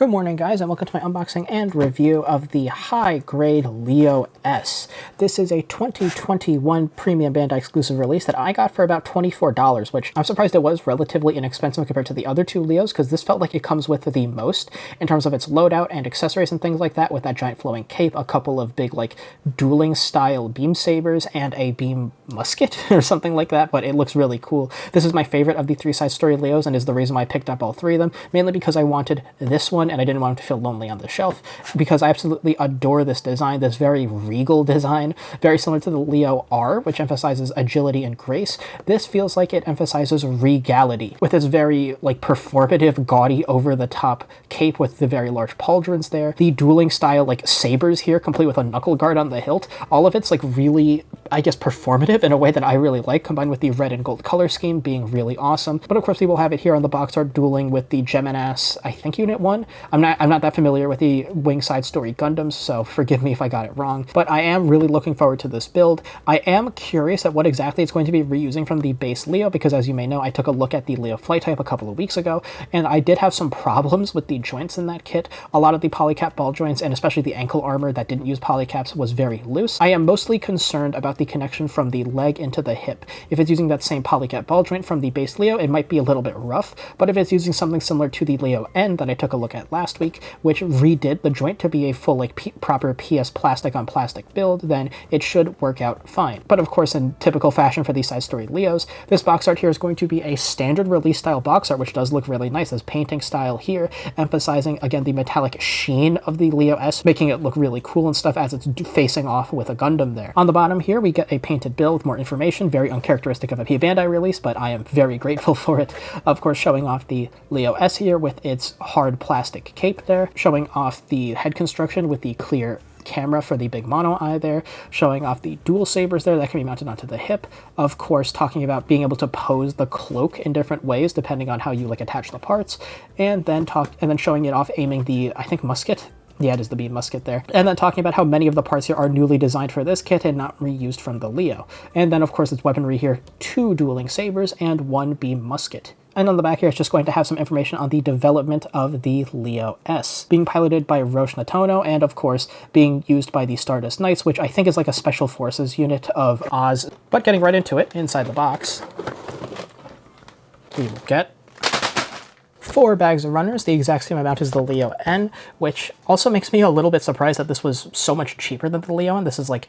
Good morning, guys, and welcome to my unboxing and review of the high-grade Leo S. This is a 2021 premium Bandai exclusive release that I got for about $24, which I'm surprised it was relatively inexpensive compared to the other two Leos, because this felt like it comes with the most in terms of its loadout and accessories and things like that, with that giant flowing cape, a couple of big, like, dueling-style beam sabers, and a beam musket or something like that, but it looks really cool. This is my favorite of the three side story Leos and is the reason why I picked up all three of them, mainly because I wanted this one and I didn't want it to feel lonely on the shelf, because I absolutely adore this design, this very regal design, very similar to the Leo R, which emphasizes agility and grace. This feels like it emphasizes regality, with this very, like, performative, gaudy, over-the-top cape with the very large pauldrons there, the dueling style, like, sabers here, complete with a knuckle guard on the hilt. All of it's, like, really, I guess, performative in a way that I really like, combined with the red and gold color scheme being really awesome. But of course we will have it here on the box art dueling with the Geminas, I think, Unit 1. I'm not that familiar with the Wing Side Story Gundams, so forgive me if I got it wrong. But I am really looking forward to this build. I am curious at what exactly it's going to be reusing from the base Leo, because as you may know, I took a look at the Leo flight type a couple of weeks ago, and I did have some problems with the joints in that kit. A lot of the polycap ball joints, and especially the ankle armor that didn't use polycaps, was very loose. I am mostly concerned about the connection from the leg into the hip. If it's using that same polycap ball joint from the base Leo, it might be a little bit rough, but if it's using something similar to the Leo N that I took a look at last week, which redid the joint to be a full, like, proper PS plastic on plastic build, then it should work out fine. But of course, in typical fashion for these side story Leos, this box art here is going to be a standard release style box art, which does look really nice. This painting style here, emphasizing again the metallic sheen of the Leo S, making it look really cool and stuff as it's facing off with a Gundam there. On the bottom here, we get a painted build, more information, very uncharacteristic of a P-Bandai release, but I am very grateful for it. Of course, showing off the Leo S here with its hard plastic cape there, showing off the head construction with the clear camera for the big mono eye there, showing off the dual sabers there that can be mounted onto the hip. Of course, talking about being able to pose the cloak in different ways depending on how you, like, attach the parts, and then showing it off aiming the, I think, musket. Yeah, it is the beam musket there. And then talking about how many of the parts here are newly designed for this kit and not reused from the Leo. And then, of course, its weaponry here, 2 dueling sabers and 1 beam musket. And on the back here, it's just going to have some information on the development of the Leo S, being piloted by Roche Natono, and of course, being used by the Stardust Knights, which I think is like a special forces unit of Oz. But getting right into it, inside the box, we will get 4 bags of runners, the exact same amount as the Leo N, which also makes me a little bit surprised that this was so much cheaper than the Leo N. This is like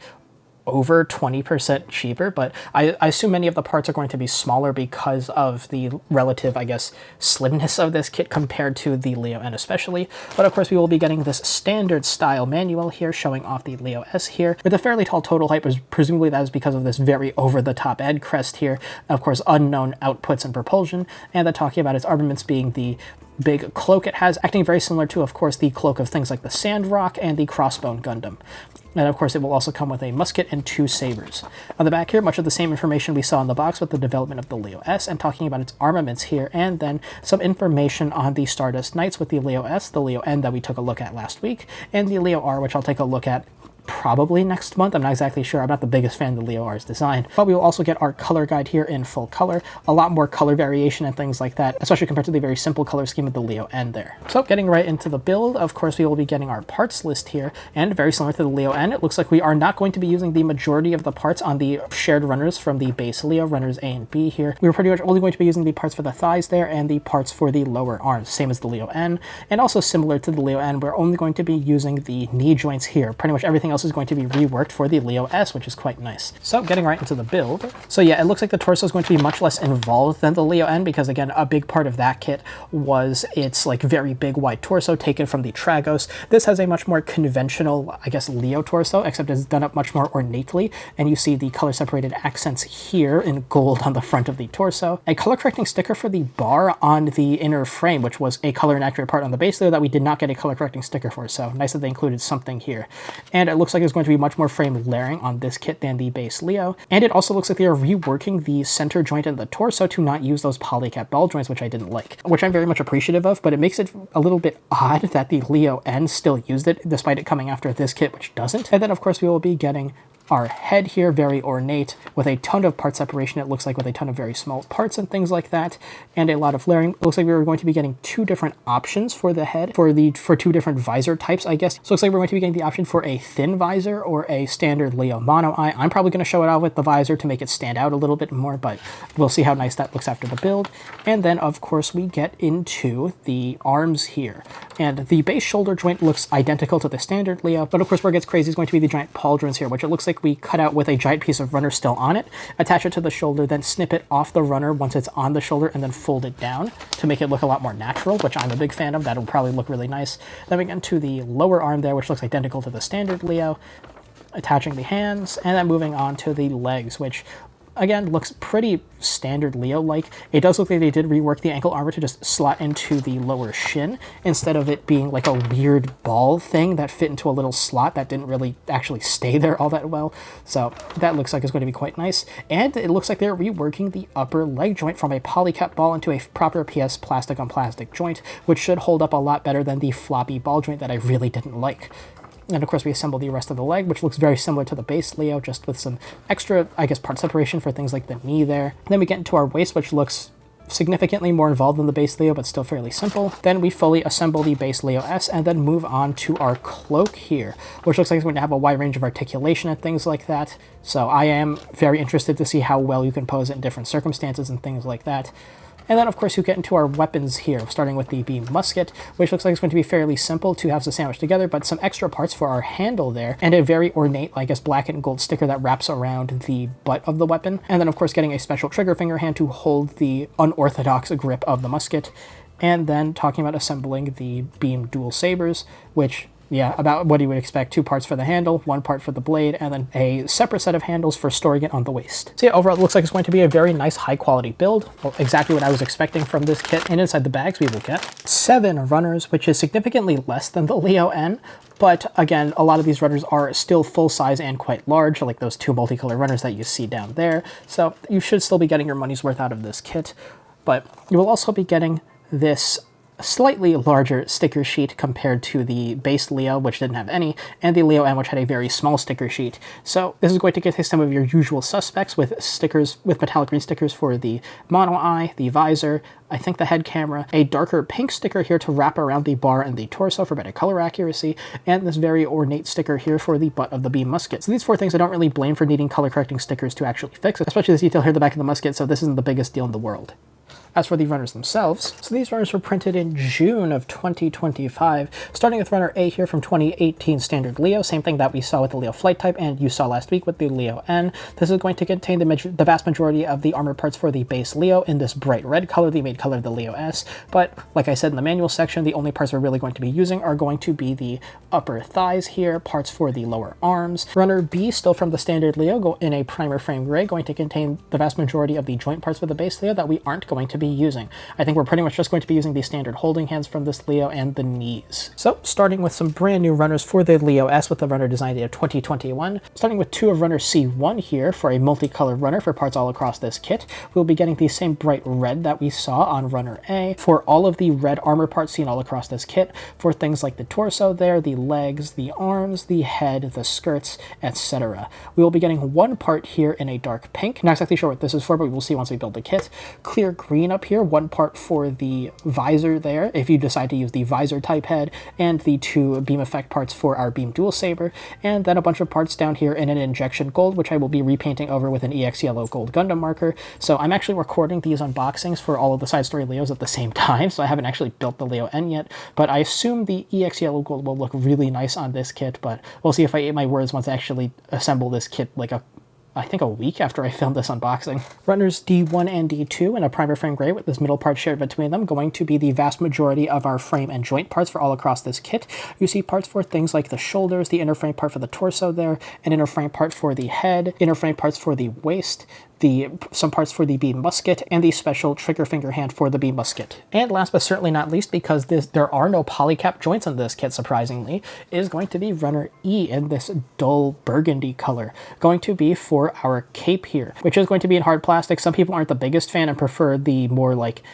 over 20% cheaper, but I assume many of the parts are going to be smaller because of the relative, I guess, slimness of this kit compared to the Leo N especially. But of course we will be getting this standard style manual here showing off the Leo S here with a fairly tall total height, but presumably that is because of this very over-the-top end crest here. Of course, unknown outputs and propulsion, and then talking about its armaments being the big cloak it has, acting very similar to, of course, the cloak of things like the Sandrock and the Crossbone Gundam. And of course it will also come with a musket and 2 sabers. On the back here, much of the same information we saw in the box with the development of the Leo S and talking about its armaments here, and then some information on the Stardust Knights with the Leo S, the Leo N that we took a look at last week, and the Leo R, which I'll take a look at probably next month. I'm not exactly sure. I'm not the biggest fan of the Leo R's design, but we will also get our color guide here in full color, a lot more color variation and things like that, especially compared to the very simple color scheme of the Leo N there. So getting right into the build, of course we will be getting our parts list here, and very similar to the Leo N, it looks like we are not going to be using the majority of the parts on the shared runners from the base Leo, runners A and B here. We were pretty much only going to be using the parts for the thighs there and the parts for the lower arms, same as the Leo N, and also similar to the Leo N, we're only going to be using the knee joints here. Pretty much everything else is going to be reworked for the Leo S, which is quite nice. So getting right into the build. So yeah, it looks like the torso is going to be much less involved than the Leo N, because again, a big part of that kit was its, like, very big wide torso taken from the Tragos. This has a much more conventional, I guess, Leo torso, except it's done up much more ornately, and you see the color separated accents here in gold on the front of the torso. A color correcting sticker for the bar on the inner frame, which was a color inaccurate part on the base Leo that we did not get a color correcting sticker for, so nice that they included something here. And it looks like it's going to be much more frame layering on this kit than the base Leo, and it also looks like they are reworking the center joint in the torso to not use those polycap ball joints, which I didn't like, which I'm very much appreciative of, but it makes it a little bit odd that the Leo N still used it despite it coming after this kit, which doesn't. And then of course we will be getting Our head here, very ornate, with a ton of part separation, it looks like, with a ton of very small parts and things like that, and a lot of layering. It looks like we were going to be getting two different options for the head, for two different visor types, I guess. So it looks like we're going to be getting the option for a thin visor or a standard Leo mono eye. I'm probably going to show it off with the visor to make it stand out a little bit more, but we'll see how nice that looks after the build. And then, of course, we get into the arms here. And the base shoulder joint looks identical to the standard Leo, but of course where it gets crazy is going to be the giant pauldrons here, which it looks like we cut out with a giant piece of runner still on it, attach it to the shoulder, then snip it off the runner once it's on the shoulder, and then fold it down to make it look a lot more natural, which I'm a big fan of. That'll probably look really nice. Then we get into the lower arm there, which looks identical to the standard Leo, attaching the hands, and then moving on to the legs, which again looks pretty standard Leo-like. It does look like they did rework the ankle armor to just slot into the lower shin instead of it being like a weird ball thing that fit into a little slot that didn't really actually stay there all that well. So that looks like it's going to be quite nice. And it looks like they're reworking the upper leg joint from a polycap ball into a proper PS plastic on plastic joint, which should hold up a lot better than the floppy ball joint that I really didn't like. And of course we assemble the rest of the leg, which looks very similar to the base Leo, just with some extra, I guess, part separation for things like the knee there. And then we get into our waist, which looks significantly more involved than the base Leo, but still fairly simple. Then we fully assemble the base Leo S and then move on to our cloak here, which looks like it's going to have a wide range of articulation and things like that. So I am very interested to see how well you can pose it in different circumstances and things like that. And then, of course, you get into our weapons here, starting with the beam musket, which looks like it's going to be fairly simple to have to sandwich together, but some extra parts for our handle there, and a very ornate, I guess, black and gold sticker that wraps around the butt of the weapon. And then, of course, getting a special trigger finger hand to hold the unorthodox grip of the musket. And then talking about assembling the beam dual sabers, which, yeah, about what you would expect. 2 parts for the handle, 1 part for the blade, and then a separate set of handles for storing it on the waist. So yeah, overall it looks like it's going to be a very nice high quality build. Well, exactly what I was expecting from this kit. And inside the bags we will get 7 runners, which is significantly less than the Leo N. But again, a lot of these runners are still full size and quite large, like those 2 multicolor runners that you see down there. So you should still be getting your money's worth out of this kit. But you will also be getting this slightly larger sticker sheet compared to the base Leo, which didn't have any, and the Leo M, which had a very small sticker sheet. So this is going to get some of your usual suspects with stickers, with metallic green stickers for the mono eye, the visor, I think the head camera, a darker pink sticker here to wrap around the bar and the torso for better color accuracy, and this very ornate sticker here for the butt of the beam musket. So these 4 things I don't really blame for needing color correcting stickers to actually fix, especially this detail here at the back of the musket, so this isn't the biggest deal in the world. As for the runners themselves, so these runners were printed in June of 2025, starting with runner A here from 2018 standard Leo, same thing that we saw with the Leo flight type and you saw last week with the Leo N. This is going to contain the vast majority of the armor parts for the base Leo in this bright red color, the main color of the Leo S, but like I said in the manual section, the only parts we're really going to be using are going to be the upper thighs here, parts for the lower arms. Runner B, still from the standard Leo, go in a primer frame gray, going to contain the vast majority of the joint parts for the base Leo that we aren't going to be using. I think we're pretty much just going to be using the standard holding hands from this Leo and the knees. So starting with some brand new runners for the Leo S with the runner design date of 2021, starting with 2 of runner C1 here for a multicolored runner for parts all across this kit. We'll be getting the same bright red that we saw on runner A for all of the red armor parts seen all across this kit for things like the torso there, the legs, the arms, the head, the skirts, etc. We will be getting 1 part here in a dark pink. Not exactly sure what this is for, but we will see once we build the kit. Clear green up here, 1 part for the visor there, if you decide to use the visor type head, and the 2 beam effect parts for our beam dual saber, and then a bunch of parts down here in an injection gold, which I will be repainting over with an EX Yellow Gold Gundam marker. So I'm actually recording these unboxings for all of the side story Leos at the same time, so I haven't actually built the Leo N yet, but I assume the EX Yellow Gold will look really nice on this kit, but we'll see if I eat my words once I actually assemble this kit like I think a week after I filmed this unboxing. Runners D1 and D2 in a primer frame gray with this middle part shared between them, going to be the vast majority of our frame and joint parts for all across this kit. You see parts for things like the shoulders, the inner frame part for the torso there, an inner frame part for the head, inner frame parts for the waist, some parts for the beam musket, and the special trigger finger hand for the beam musket. And last but certainly not least, because there are no polycap joints in this kit, surprisingly, is going to be runner E in this dull burgundy color, going to be for our cape here, which is going to be in hard plastic. Some people aren't the biggest fan and prefer the more like,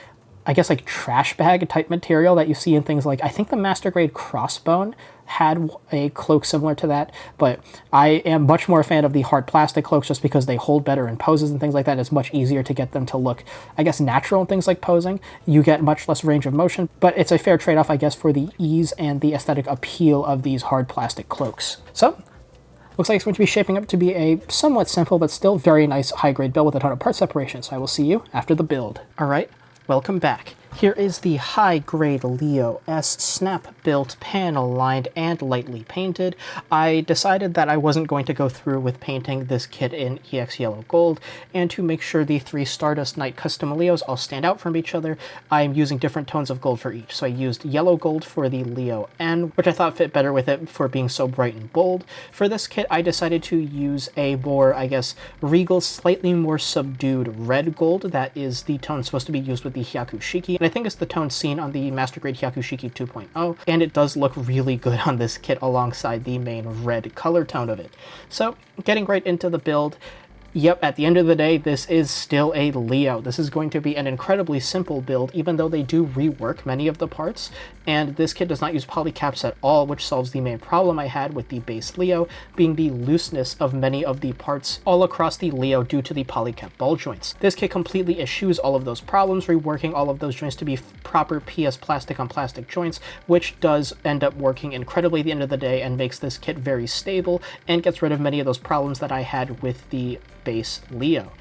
I guess, like trash bag type material that you see in things like, I think the master grade crossbone had a cloak similar to that, but I am much more a fan of the hard plastic cloaks just because they hold better in poses and things like that. It's much easier to get them to look, I guess, natural and things like posing. You get much less range of motion, but it's a fair trade-off, I guess, for the ease and the aesthetic appeal of these hard plastic cloaks. So, looks like it's going to be shaping up to be a somewhat simple but still very nice high-grade build with a ton of part separation, so I will see you after the build. Alright, welcome back. Here is the high-grade Leo S snap-built, panel-lined, and lightly painted. I decided that I wasn't going to go through with painting this kit in EX Yellow Gold, and to make sure the 3 Stardust Knight custom Leos all stand out from each other, I'm using different tones of gold for each. So I used yellow gold for the Leo N, which I thought fit better with it for being so bright and bold. For this kit, I decided to use a more, I guess, regal, slightly more subdued red gold. That is the tone supposed to be used with the Hyakushiki, and I think it's the tone seen on the Master Grade Hyakushiki 2.0, and it does look really good on this kit alongside the main red color tone of it. So, getting right into the build, yep, at the end of the day, this is still a Leo. This is going to be an incredibly simple build, even though they do rework many of the parts, and this kit does not use polycaps at all, which solves the main problem I had with the base Leo, being the looseness of many of the parts all across the Leo due to the polycap ball joints. This kit completely eschews all of those problems, reworking all of those joints to be proper PS plastic on plastic joints, which does end up working incredibly at the end of the day and makes this kit very stable and gets rid of many of those problems that I had with the base Leo.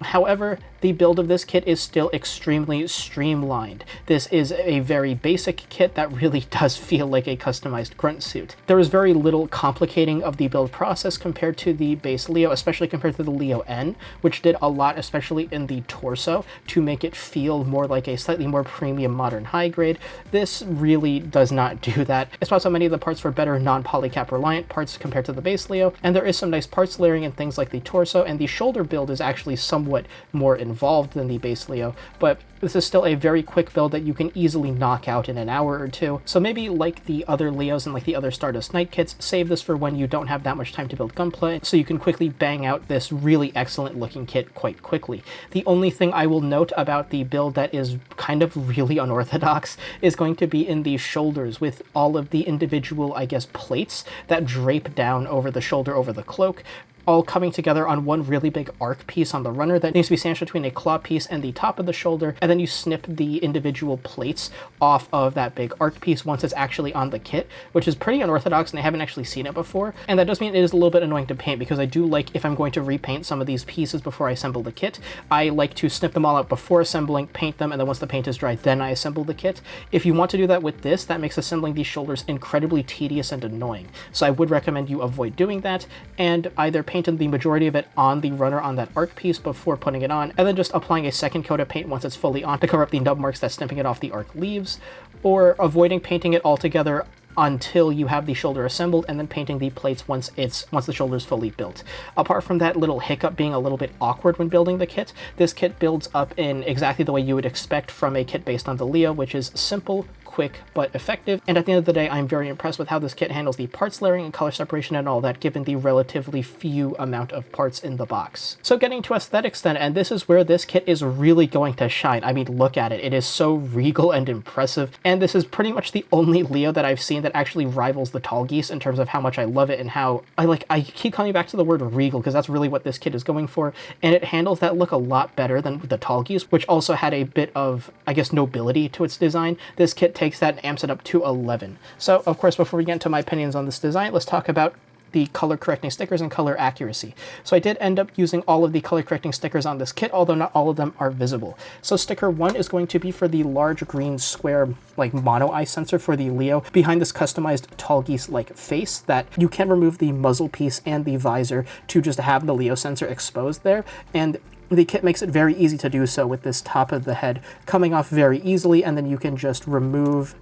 However, the build of this kit is still extremely streamlined. This is a very basic kit that really does feel like a customized grunt suit. There is very little complicating of the build process compared to the base Leo, especially compared to the Leo N, which did a lot, especially in the torso, to make it feel more like a slightly more premium modern high grade. This really does not do that. It swaps out many of the parts for better non-polycap reliant parts compared to the base Leo, and there is some nice parts layering in things like the torso, and the shoulder build is actually somewhat more involved than the base Leo, but this is still a very quick build that you can easily knock out in an hour or two. So maybe like the other Leos and like the other Stardust Knight kits, save this for when you don't have that much time to build gunplay, so you can quickly bang out this really excellent looking kit quite quickly. The only thing I will note about the build that is kind of really unorthodox is going to be in the shoulders, with all of the individual, I guess, plates that drape down over the shoulder over the cloak, all coming together on one really big arc piece on the runner that needs to be sandwiched between a claw piece and the top of the shoulder, and then you snip the individual plates off of that big arc piece once it's actually on the kit, which is pretty unorthodox and I haven't actually seen it before. And that does mean it is a little bit annoying to paint, because I do like, if I'm going to repaint some of these pieces before I assemble the kit, I like to snip them all out before assembling, paint them, and then once the paint is dry, then I assemble the kit. If you want to do that with this, that makes assembling these shoulders incredibly tedious and annoying. So I would recommend you avoid doing that, and either paint the majority of it on the runner on that arc piece before putting it on, and then just applying a second coat of paint once it's fully on to cover up the nub marks that snipping it off the arc leaves, or avoiding painting it altogether until you have the shoulder assembled, and then painting the plates once the shoulder is fully built. Apart from that little hiccup being a little bit awkward when building the kit, this kit builds up in exactly the way you would expect from a kit based on the Leo, which is simple, quick, but effective. And at the end of the day, I'm very impressed with how this kit handles the parts layering and color separation and all that, given the relatively few amount of parts in the box. So getting to aesthetics then, and this is where this kit is really going to shine. I mean, look at it. It is so regal and impressive, and this is pretty much the only Leo that I've seen that actually rivals the Tallgeese in terms of how much I love it and how I keep coming back to the word regal, because that's really what this kit is going for, and it handles that look a lot better than the Tallgeese, which also had a bit of, I guess, nobility to its design. This kit takes that and amps it up to 11. So, of course, before we get into my opinions on this design, let's talk about the color correcting stickers and color accuracy. So I did end up using all of the color correcting stickers on this kit, although not all of them are visible. So sticker 1 is going to be for the large green square like mono eye sensor for the Leo behind this customized Tallgeese like face that you can remove the muzzle piece and the visor to just have the Leo sensor exposed there, and the kit makes it very easy to do so with this top of the head coming off very easily, and then you can just remove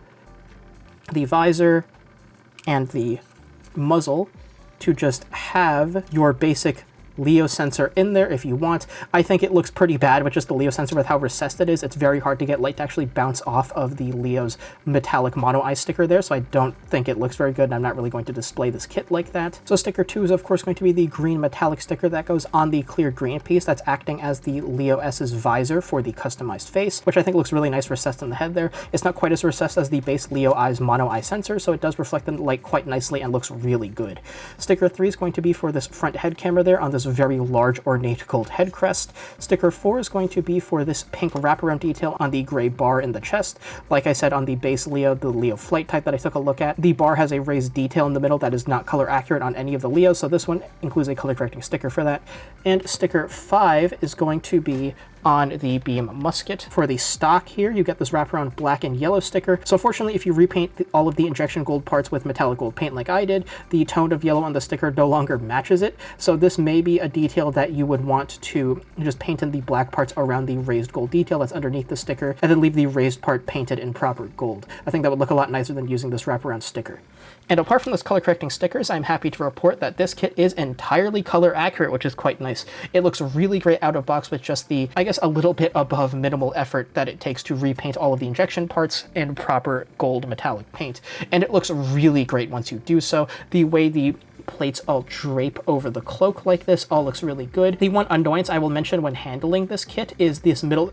the visor and the muzzle to just have your basic Leo sensor in there if you want. I think it looks pretty bad with just the Leo sensor with how recessed it is. It's very hard to get light to actually bounce off of the Leo's metallic mono eye sticker there, so I don't think it looks very good, and I'm not really going to display this kit like that. So sticker 2 is of course going to be the green metallic sticker that goes on the clear green piece that's acting as the Leo S's visor for the customized face, which I think looks really nice recessed in the head there. It's not quite as recessed as the base Leo Eye's mono eye sensor, so it does reflect the light quite nicely and looks really good. Sticker 3 is going to be for this front head camera there on this very large ornate gold head crest. Sticker 4 is going to be for this pink wraparound detail on the gray bar in the chest. Like I said, on the base Leo, the Leo flight type that I took a look at, the bar has a raised detail in the middle that is not color accurate on any of the Leos, so this one includes a color correcting sticker for that. And sticker 5 is going to be on the beam musket. For the stock here, you get this wraparound black and yellow sticker. So fortunately, if you repaint all of the injection gold parts with metallic gold paint like I did, the tone of yellow on the sticker no longer matches it. So this may be a detail that you would want to just paint in the black parts around the raised gold detail that's underneath the sticker, and then leave the raised part painted in proper gold. I think that would look a lot nicer than using this wraparound sticker. And apart from those color correcting stickers, I'm happy to report that this kit is entirely color accurate, which is quite nice. It looks really great out of box with just the, I guess, a little bit above minimal effort that it takes to repaint all of the injection parts in proper gold metallic paint. And it looks really great once you do so. The way the plates all drape over the cloak like this all looks really good. The one annoyance I will mention when handling this kit is this middle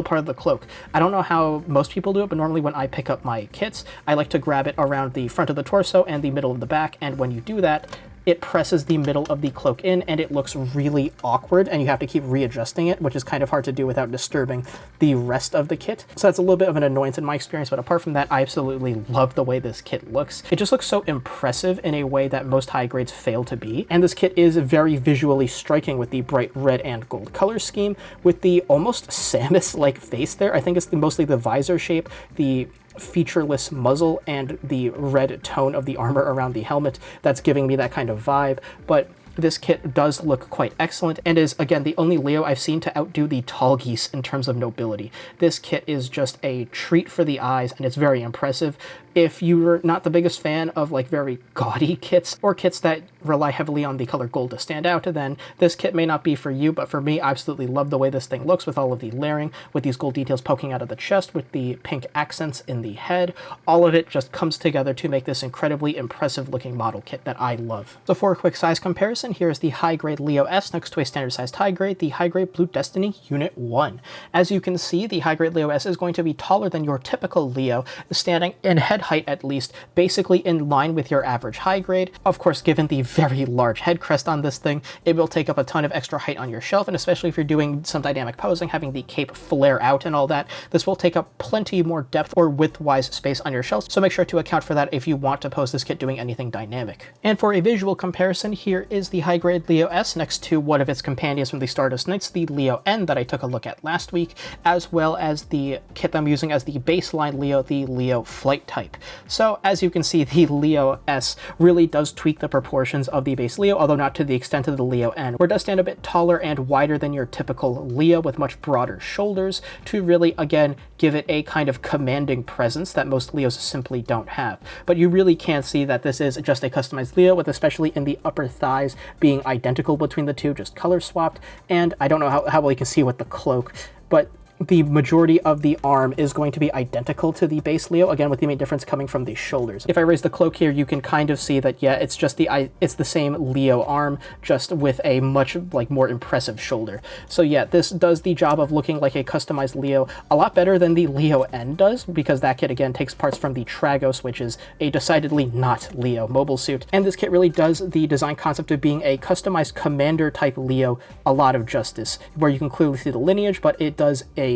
part of the cloak. I don't know how most people do it, but normally when I pick up my kits, I like to grab it around the front of the torso and the middle of the back, and when you do that, it presses the middle of the cloak in and it looks really awkward, and you have to keep readjusting it, which is kind of hard to do without disturbing the rest of the kit. So that's a little bit of an annoyance in my experience, but apart from that, I absolutely love the way this kit looks. It just looks so impressive in a way that most high grades fail to be, and this kit is very visually striking with the bright red and gold color scheme, with the almost Samus-like face there. I think it's mostly the visor shape, the featureless muzzle, and the red tone of the armor around the helmet that's giving me that kind of vibe. But this kit does look quite excellent and is, again, the only Leo I've seen to outdo the Tallgeese in terms of nobility. This kit is just a treat for the eyes, and it's very impressive. If you're not the biggest fan of like very gaudy kits or kits that rely heavily on the color gold to stand out, then this kit may not be for you, but for me, I absolutely love the way this thing looks with all of the layering, with these gold details poking out of the chest, with the pink accents in the head. All of it just comes together to make this incredibly impressive looking model kit that I love. So for a quick size comparison, here is the high-grade Leo S next to a standard-sized high-grade, the high-grade Blue Destiny Unit 1. As you can see, the high-grade Leo S is going to be taller than your typical Leo, standing in head height at least, basically in line with your average high-grade. Of course, given the very large head crest on this thing, it will take up a ton of extra height on your shelf, and especially if you're doing some dynamic posing, having the cape flare out and all that, this will take up plenty more depth or width-wise space on your shelf, so make sure to account for that if you want to pose this kit doing anything dynamic. And for a visual comparison, here is the high-grade Leo S next to one of its companions from the Stardust Knights, the Leo N that I took a look at last week, as well as the kit I'm using as the baseline Leo, the Leo Flight type. So as you can see, the Leo S really does tweak the proportions of the base Leo, although not to the extent of the Leo N, where it does stand a bit taller and wider than your typical Leo with much broader shoulders to really, again, give it a kind of commanding presence that most Leos simply don't have. But you really can see that this is just a customized Leo, with especially in the upper thighs being identical between the two, just color swapped. And I don't know how well you can see with the cloak, but the majority of the arm is going to be identical to the base Leo, again with the main difference coming from the shoulders. If I raise the cloak here, you can kind of see that, yeah, it's just it's the same Leo arm, just with a much more impressive shoulder. So yeah, this does the job of looking like a customized Leo a lot better than the Leo N does, because that kit again takes parts from the Tragos, which is a decidedly not Leo mobile suit. And this kit really does the design concept of being a customized commander type Leo a lot of justice, where you can clearly see the lineage, but it does a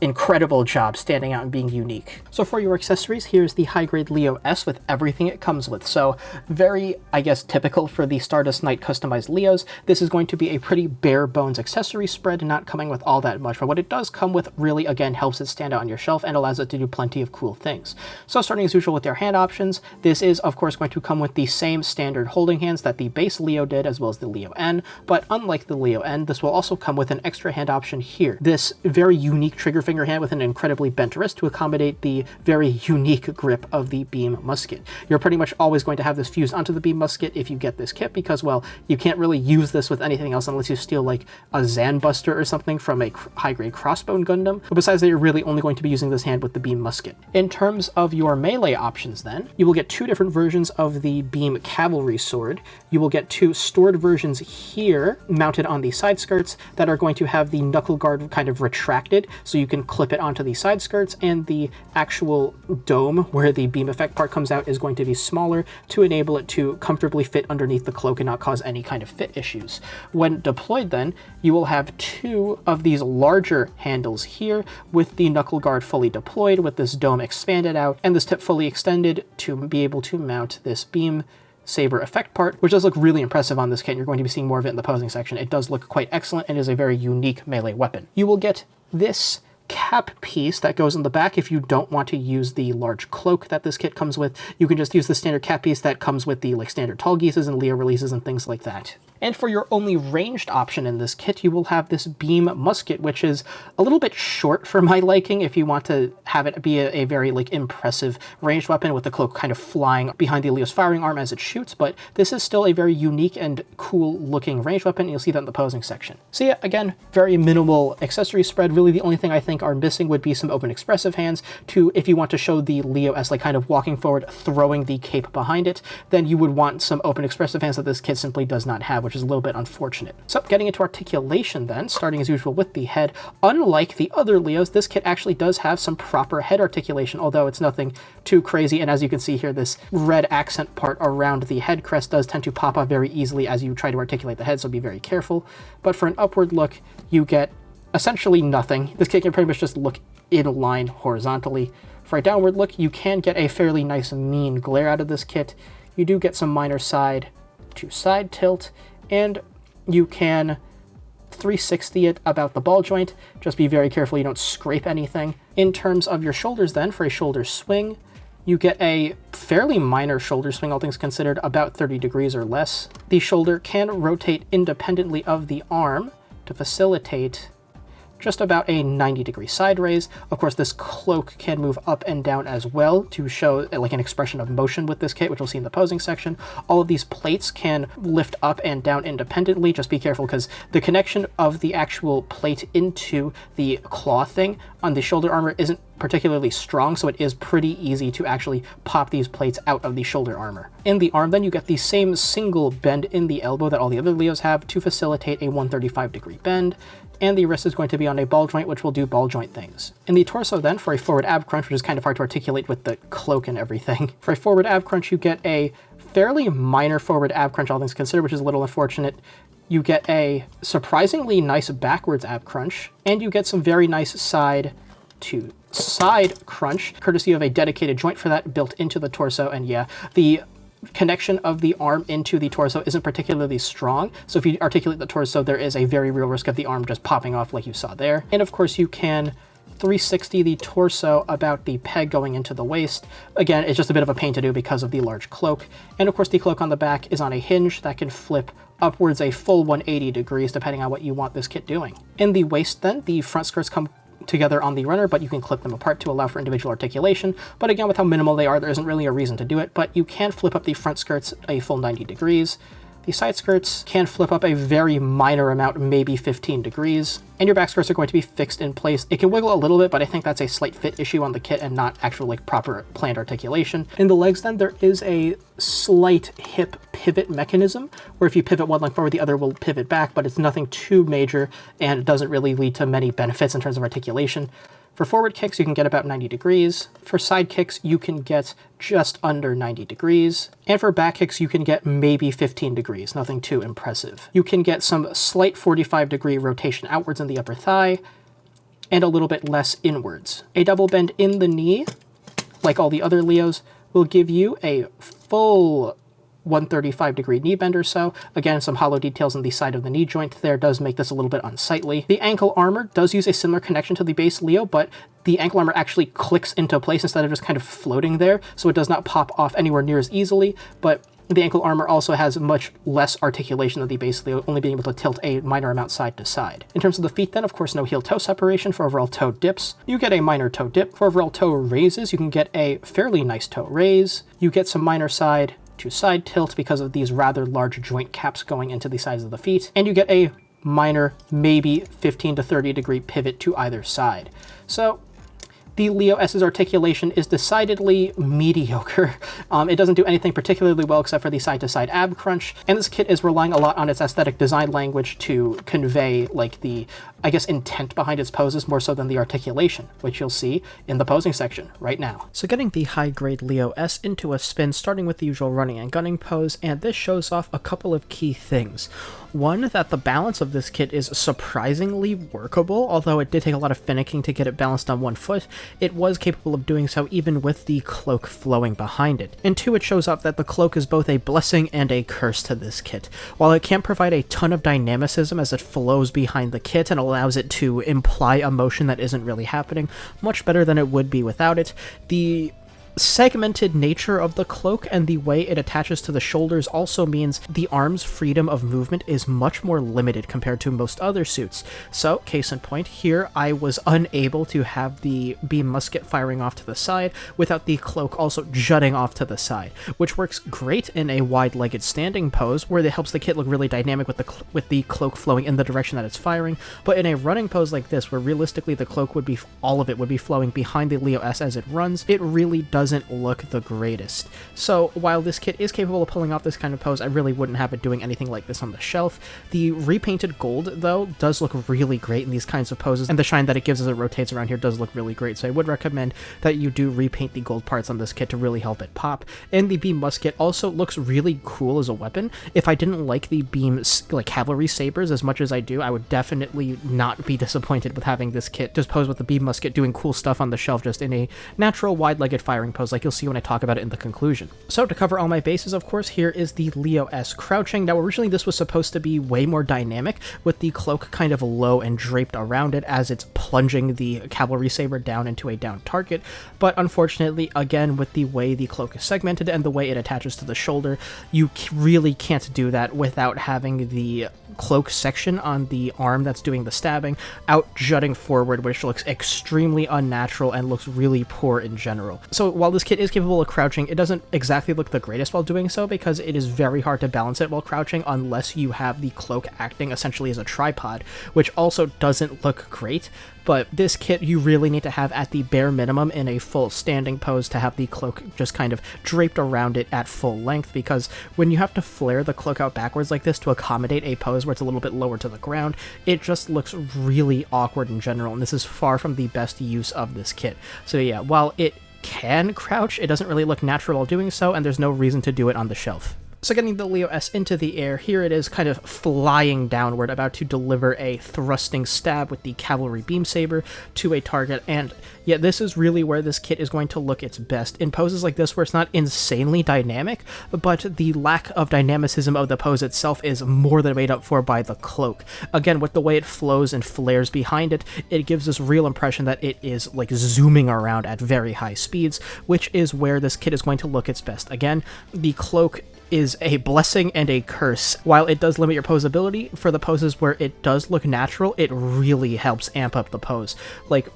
incredible job standing out and being unique. So for your accessories, here's the high-grade Leo S with everything it comes with. So very, I guess, typical for the Stardust Knight customized Leos. This is going to be a pretty bare bones accessory spread, not coming with all that much, but what it does come with really, again, helps it stand out on your shelf and allows it to do plenty of cool things. So starting as usual with their hand options, this is of course going to come with the same standard holding hands that the base Leo did, as well as the Leo N, but unlike the Leo N, this will also come with an extra hand option here. This very unique trigger finger hand with an incredibly bent wrist to accommodate the very unique grip of the beam musket. You're pretty much always going to have this fused onto the beam musket if you get this kit because, well, you can't really use this with anything else unless you steal like a Zanbuster or something from a high-grade crossbone Gundam. But besides that, you're really only going to be using this hand with the beam musket. In terms of your melee options then, you will get two different versions of the beam cavalry sword. You will get two stored versions here mounted on the side skirts that are going to have the knuckle guard kind of retracted so you can clip it onto the side skirts, and the actual dome where the beam effect part comes out is going to be smaller to enable it to comfortably fit underneath the cloak and not cause any kind of fit issues. When deployed then, you will have two of these larger handles here with the knuckle guard fully deployed with this dome expanded out and this tip fully extended to be able to mount this beam saber effect part, which does look really impressive on this kit. You're going to be seeing more of it in the posing section. It does look quite excellent and is a very unique melee weapon. You will get this cap piece that goes in the back if you don't want to use the large cloak that this kit comes with. You can just use the standard cap piece that comes with the like standard Tallgeeses and Leo releases and things like that. And for your only ranged option in this kit, you will have this beam musket, which is a little bit short for my liking if you want to have it be a very like impressive ranged weapon with the cloak kind of flying behind the Leo's firing arm as it shoots, but this is still a very unique and cool looking ranged weapon, and you'll see that in the posing section. So yeah, again, very minimal accessory spread. Really the only thing I think are missing would be some open expressive hands to, if you want to show the Leo as like kind of walking forward, throwing the cape behind it, then you would want some open expressive hands that this kit simply does not have, which is a little bit unfortunate. So getting into articulation then, starting as usual with the head. Unlike the other Leos, this kit actually does have some proper head articulation, although it's nothing too crazy. And as you can see here, this red accent part around the head crest does tend to pop off very easily as you try to articulate the head, so be very careful. But for an upward look, you get essentially nothing. This kit can pretty much just look in line horizontally. For a downward look, you can get a fairly nice mean glare out of this kit. You do get some minor side to side tilt, and you can 360 it about the ball joint. Just be very careful you don't scrape anything. In terms of your shoulders then, for a shoulder swing, you get a fairly minor shoulder swing, all things considered, about 30 degrees or less. The shoulder can rotate independently of the arm to facilitate just about a 90-degree side raise. Of course, this cloak can move up and down as well to show like an expression of motion with this kit, which we'll see in the posing section. All of these plates can lift up and down independently. Just be careful because the connection of the actual plate into the claw thing on the shoulder armor isn't particularly strong, so it is pretty easy to actually pop these plates out of the shoulder armor. In the arm then, you get the same single bend in the elbow that all the other Leos have to facilitate a 135-degree bend, and the wrist is going to be on a ball joint, which will do ball joint things. In the torso then, for a forward ab crunch, which is kind of hard to articulate with the cloak and everything, for a forward ab crunch, you get a fairly minor forward ab crunch, all things considered, which is a little unfortunate. You get a surprisingly nice backwards ab crunch, and you get some very nice side to side crunch, courtesy of a dedicated joint for that built into the torso. And yeah, the connection of the arm into the torso isn't particularly strong, so if you articulate the torso, there is a very real risk of the arm just popping off like you saw there. And of course, you can 360 the torso about the peg going into the waist. Again, it's just a bit of a pain to do because of the large cloak. And of course, the cloak on the back is on a hinge that can flip upwards a full 180 degrees, depending on what you want this kit doing. In the waist then, the front skirts come together on the runner, but you can clip them apart to allow for individual articulation. But again, with how minimal they are, there isn't really a reason to do it, but you can flip up the front skirts a full 90 degrees. The side skirts can flip up a very minor amount, maybe 15 degrees, and your back skirts are going to be fixed in place. It can wiggle a little bit, but I think that's a slight fit issue on the kit and not actual like proper planned articulation. In the legs then, there is a slight hip pivot mechanism, where if you pivot one leg forward, the other will pivot back, but it's nothing too major, and it doesn't really lead to many benefits in terms of articulation. For forward kicks, you can get about 90 degrees. For side kicks, you can get just under 90 degrees. And for back kicks, you can get maybe 15 degrees, nothing too impressive. You can get some slight 45-degree rotation outwards in the upper thigh, and a little bit less inwards. A double bend in the knee, like all the other Leos, will give you a full 135-degree knee bend or so. Again, some hollow details in the side of the knee joint there does make this a little bit unsightly. The ankle armor does use a similar connection to the base Leo, but the ankle armor actually clicks into place instead of just kind of floating there, so it does not pop off anywhere near as easily, but The ankle armor also has much less articulation than the basically only being able to tilt a minor amount side to side. In terms of the feet then, of course, no heel-toe separation. For overall toe dips, you get a minor toe dip. For overall toe raises, you can get a fairly nice toe raise. You get some minor side to side tilt because of these rather large joint caps going into the sides of the feet. And you get a minor, maybe 15 to 30 degree pivot to either side. So the Leo S's articulation is decidedly mediocre. It doesn't do anything particularly well except for the side-to-side ab crunch, and this kit is relying a lot on its aesthetic design language to convey, like, the, I guess, intent behind its poses more so than the articulation, which you'll see in the posing section right now. So getting the high-grade Leo S into a spin, starting with the usual running and gunning pose, and this shows off a couple of key things. One, that the balance of this kit is surprisingly workable, although it did take a lot of finicking to get it balanced on one foot. It was capable of doing so even with the cloak flowing behind it. And two, it shows off that the cloak is both a blessing and a curse to this kit. While it can't provide a ton of dynamicism as it flows behind the kit and allows it to imply a motion that isn't really happening, much better than it would be without it, the segmented nature of the cloak and the way it attaches to the shoulders also means the arm's freedom of movement is much more limited compared to most other suits. So, case in point, here I was unable to have the beam musket firing off to the side without the cloak also jutting off to the side, which works great in a wide-legged standing pose where it helps the kit look really dynamic with the cloak flowing in the direction that it's firing, but in a running pose like this, where realistically the cloak would be, all of it would be flowing behind the Leo S as it runs, it really doesn't look the greatest. So while this kit is capable of pulling off this kind of pose, I really wouldn't have it doing anything like this on the shelf. The repainted gold, though, does look really great in these kinds of poses, and the shine that it gives as it rotates around here does look really great, so I would recommend that you do repaint the gold parts on this kit to really help it pop. And the beam musket also looks really cool as a weapon. If I didn't like the beam, like, cavalry sabers as much as I do, I would definitely not be disappointed with having this kit just pose with the beam musket doing cool stuff on the shelf just in a natural wide-legged firing pose like you'll see when I talk about it in the conclusion. So to cover all my bases, of course, here is the Leo S crouching. Now originally this was supposed to be way more dynamic with the cloak kind of low and draped around it as it's plunging the cavalry saber down into a down target, but unfortunately, again, with the way the cloak is segmented and the way it attaches to the shoulder, you really can't do that without having the cloak section on the arm that's doing the stabbing out jutting forward, which looks extremely unnatural and looks really poor in general. So while this kit is capable of crouching, it doesn't exactly look the greatest while doing so because it is very hard to balance it while crouching unless you have the cloak acting essentially as a tripod, which also doesn't look great. But this kit you really need to have at the bare minimum in a full standing pose to have the cloak just kind of draped around it at full length, because when you have to flare the cloak out backwards like this to accommodate a pose where it's a little bit lower to the ground, it just looks really awkward in general, and this is far from the best use of this kit. So yeah, while it can crouch, it doesn't really look natural while doing so, and there's no reason to do it on the shelf. So getting the Leo S into the air, here it is kind of flying downward, about to deliver a thrusting stab with the cavalry beam saber to a target, and yeah, this is really where this kit is going to look its best. In poses like this where it's not insanely dynamic, but the lack of dynamicism of the pose itself is more than made up for by the cloak. Again, with the way it flows and flares behind it, it gives this real impression that it is like zooming around at very high speeds, which is where this kit is going to look its best. Again, the cloak is a blessing and a curse. While it does limit your posability, for the poses where it does look natural, it really helps amp up the pose. Like,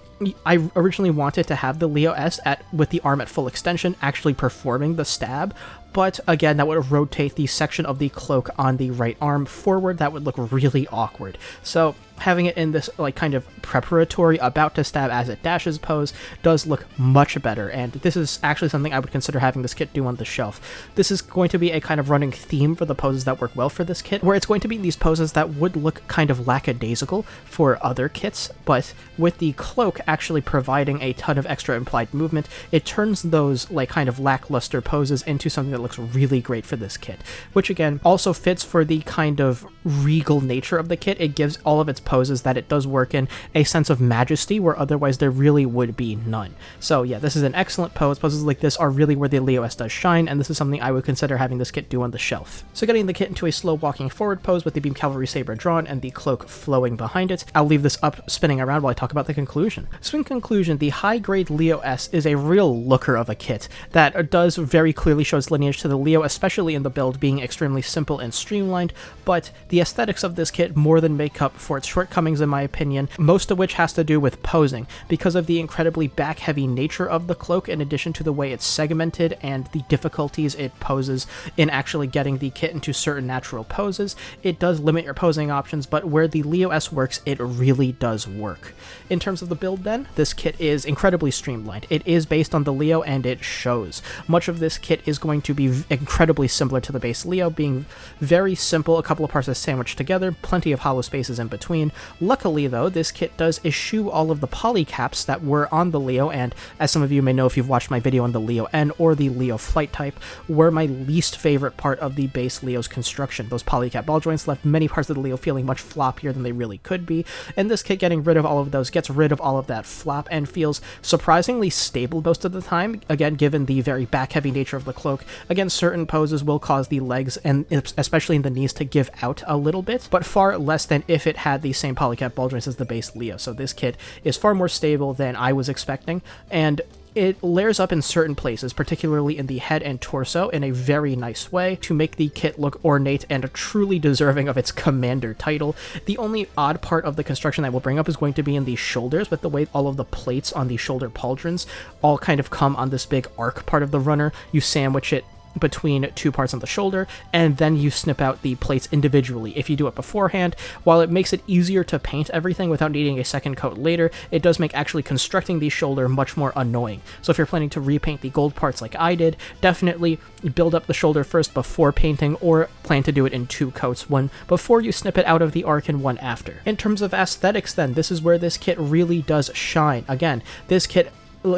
I originally wanted to have the Leo S with the arm at full extension actually performing the stab, but again, that would rotate the section of the cloak on the right arm forward. That would look really awkward. So having it in this like kind of preparatory about to stab as it dashes pose does look much better, and this is actually something I would consider having this kit do on the shelf. This is going to be a kind of running theme for the poses that work well for this kit, where it's going to be these poses that would look kind of lackadaisical for other kits, but with the cloak actually providing a ton of extra implied movement, it turns those like kind of lackluster poses into something that looks really great for this kit, which again also fits for the kind of regal nature of the kit. It gives all of its poses that it does work in a sense of majesty where otherwise there really would be none. So yeah, this is an excellent pose. Poses like this are really where the Leo S does shine, and this is something I would consider having this kit do on the shelf. So getting the kit into a slow walking forward pose with the beam cavalry saber drawn and the cloak flowing behind it. I'll leave this up spinning around while I talk about the conclusion. So in conclusion, the high grade Leo S is a real looker of a kit that does very clearly show its lineage to the Leo, especially in the build being extremely simple and streamlined, but the aesthetics of this kit more than make up for its shortcomings in my opinion, most of which has to do with posing, because of the incredibly back heavy nature of the cloak in addition to the way it's segmented and the difficulties it poses in actually getting the kit into certain natural poses. It does limit your posing options, but where the Leo S works, it really does work. In terms of the build then, this kit is incredibly streamlined. It is based on the Leo and it shows. Much of this kit is going to be incredibly similar to the base Leo, being very simple, a couple of parts are sandwiched together, plenty of hollow spaces in between. Luckily though, this kit does eschew all of the poly caps that were on the Leo, and as some of you may know if you've watched my video on the Leo N or the Leo flight type, were my least favorite part of the base Leo's construction. Those polycap ball joints left many parts of the Leo feeling much floppier than they really could be, and this kit getting rid of all of those gets rid of all of that flop and feels surprisingly stable most of the time, again given the very back heavy nature of the cloak. Again, certain poses will cause the legs and especially in the knees to give out a little bit, but far less than if it had the same polycap ball joints as the base Leo. So this kit is far more stable than I was expecting, and it layers up in certain places, particularly in the head and torso, in a very nice way to make the kit look ornate and truly deserving of its commander title. The only odd part of the construction that we'll bring up is going to be in the shoulders, with the way all of the plates on the shoulder pauldrons all kind of come on this big arc part of the runner. You sandwich it between two parts on the shoulder, and then you snip out the plates individually. If you do it beforehand, while it makes it easier to paint everything without needing a second coat later, it does make actually constructing the shoulder much more annoying. So if you're planning to repaint the gold parts like I did, definitely build up the shoulder first before painting, or plan to do it in two coats, one before you snip it out of the arc and one after. In terms of aesthetics then, this is where this kit really does shine. Again, this kit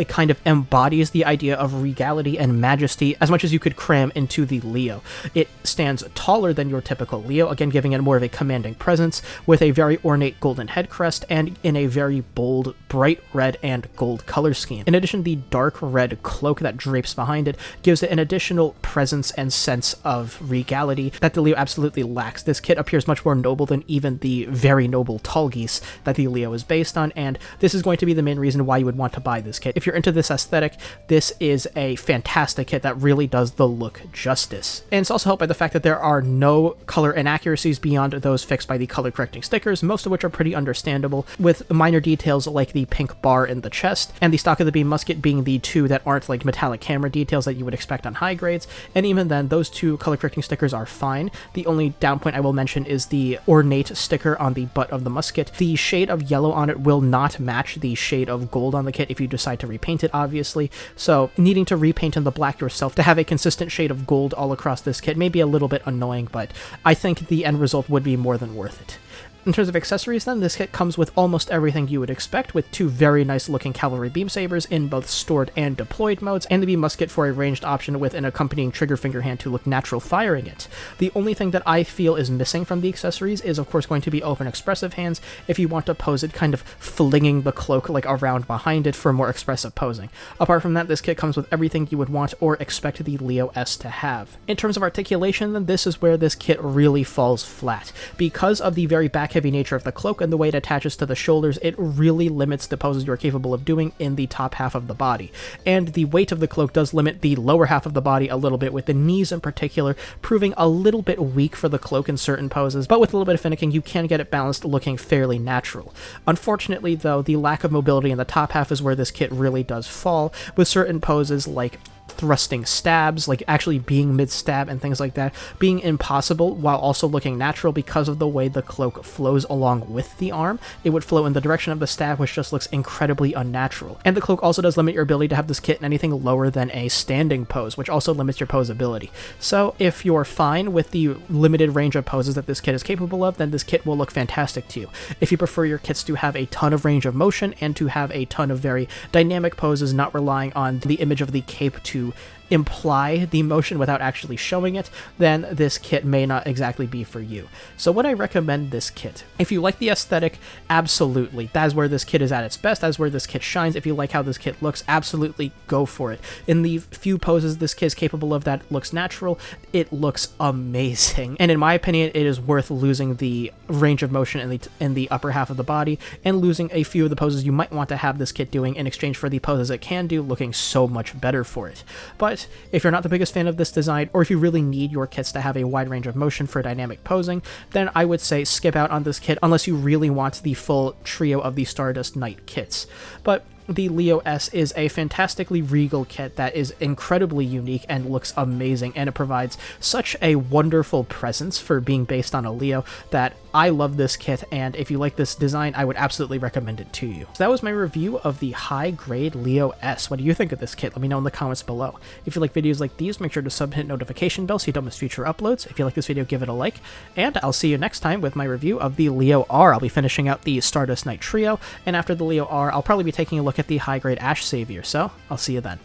kind of embodies the idea of regality and majesty as much as you could cram into the Leo. It stands taller than your typical Leo, again giving it more of a commanding presence, with a very ornate golden head crest and in a very bold, bright red and gold color scheme. In addition, the dark red cloak that drapes behind it gives it an additional presence and sense of regality that the Leo absolutely lacks. This kit appears much more noble than even the very noble Tallgeese that the Leo is based on, and this is going to be the main reason why you would want to buy this kit. If you're into this aesthetic, this is a fantastic kit that really does the look justice. And it's also helped by the fact that there are no color inaccuracies beyond those fixed by the color correcting stickers, most of which are pretty understandable, with minor details like the pink bar in the chest, and the stock of the beam musket being the two that aren't like metallic camera details that you would expect on high grades, and even then, those two color correcting stickers are fine. The only down point I will mention is the ornate sticker on the butt of the musket. The shade of yellow on it will not match the shade of gold on the kit if you decide to repaint it, obviously, so needing to repaint in the black yourself to have a consistent shade of gold all across this kit may be a little bit annoying, but I think the end result would be more than worth it. In terms of accessories then, this kit comes with almost everything you would expect, with two very nice looking cavalry beam sabers in both stored and deployed modes, and the beam musket for a ranged option with an accompanying trigger finger hand to look natural firing it. The only thing that I feel is missing from the accessories is of course going to be open expressive hands if you want to pose it kind of flinging the cloak like around behind it for more expressive posing. Apart from that, this kit comes with everything you would want or expect the Leo S to have. In terms of articulation then, this is where this kit really falls flat. Because of the very back heavy nature of the cloak and the way it attaches to the shoulders, it really limits the poses you're capable of doing in the top half of the body. And the weight of the cloak does limit the lower half of the body a little bit, with the knees in particular proving a little bit weak for the cloak in certain poses, but with a little bit of finicking you can get it balanced looking fairly natural. Unfortunately though, the lack of mobility in the top half is where this kit really does fall, with certain poses like thrusting stabs, like actually being mid-stab and things like that, being impossible while also looking natural because of the way the cloak flows along with the arm. It would flow in the direction of the stab, which just looks incredibly unnatural. And the cloak also does limit your ability to have this kit in anything lower than a standing pose, which also limits your pose ability. So if you're fine with the limited range of poses that this kit is capable of, then this kit will look fantastic to you. If you prefer your kits to have a ton of range of motion and to have a ton of very dynamic poses, not relying on the image of the cape to imply the motion without actually showing it, then this kit may not exactly be for you. So would I recommend this kit? If you like the aesthetic, absolutely. That is where this kit is at its best. That is where this kit shines. If you like how this kit looks, absolutely go for it. In the few poses this kit is capable of that looks natural, it looks amazing. And in my opinion, it is worth losing the range of motion in the upper half of the body and losing a few of the poses you might want to have this kit doing in exchange for the poses it can do, looking so much better for it. But if you're not the biggest fan of this design, or if you really need your kits to have a wide range of motion for dynamic posing, then I would say skip out on this kit unless you really want the full trio of the Stardust Knight kits. But the Leo S is a fantastically regal kit that is incredibly unique and looks amazing, and it provides such a wonderful presence for being based on a Leo that I love this kit, and if you like this design, I would absolutely recommend it to you. So that was my review of the high-grade Leo S. What do you think of this kit? Let me know in the comments below. If you like videos like these, make sure to hit notification bell so you don't miss future uploads. If you like this video, give it a like, and I'll see you next time with my review of the Leo R. I'll be finishing out the Stardust Knight trio, and after the Leo R, I'll probably be taking a look at the high-grade Ash Savior, so I'll see you then.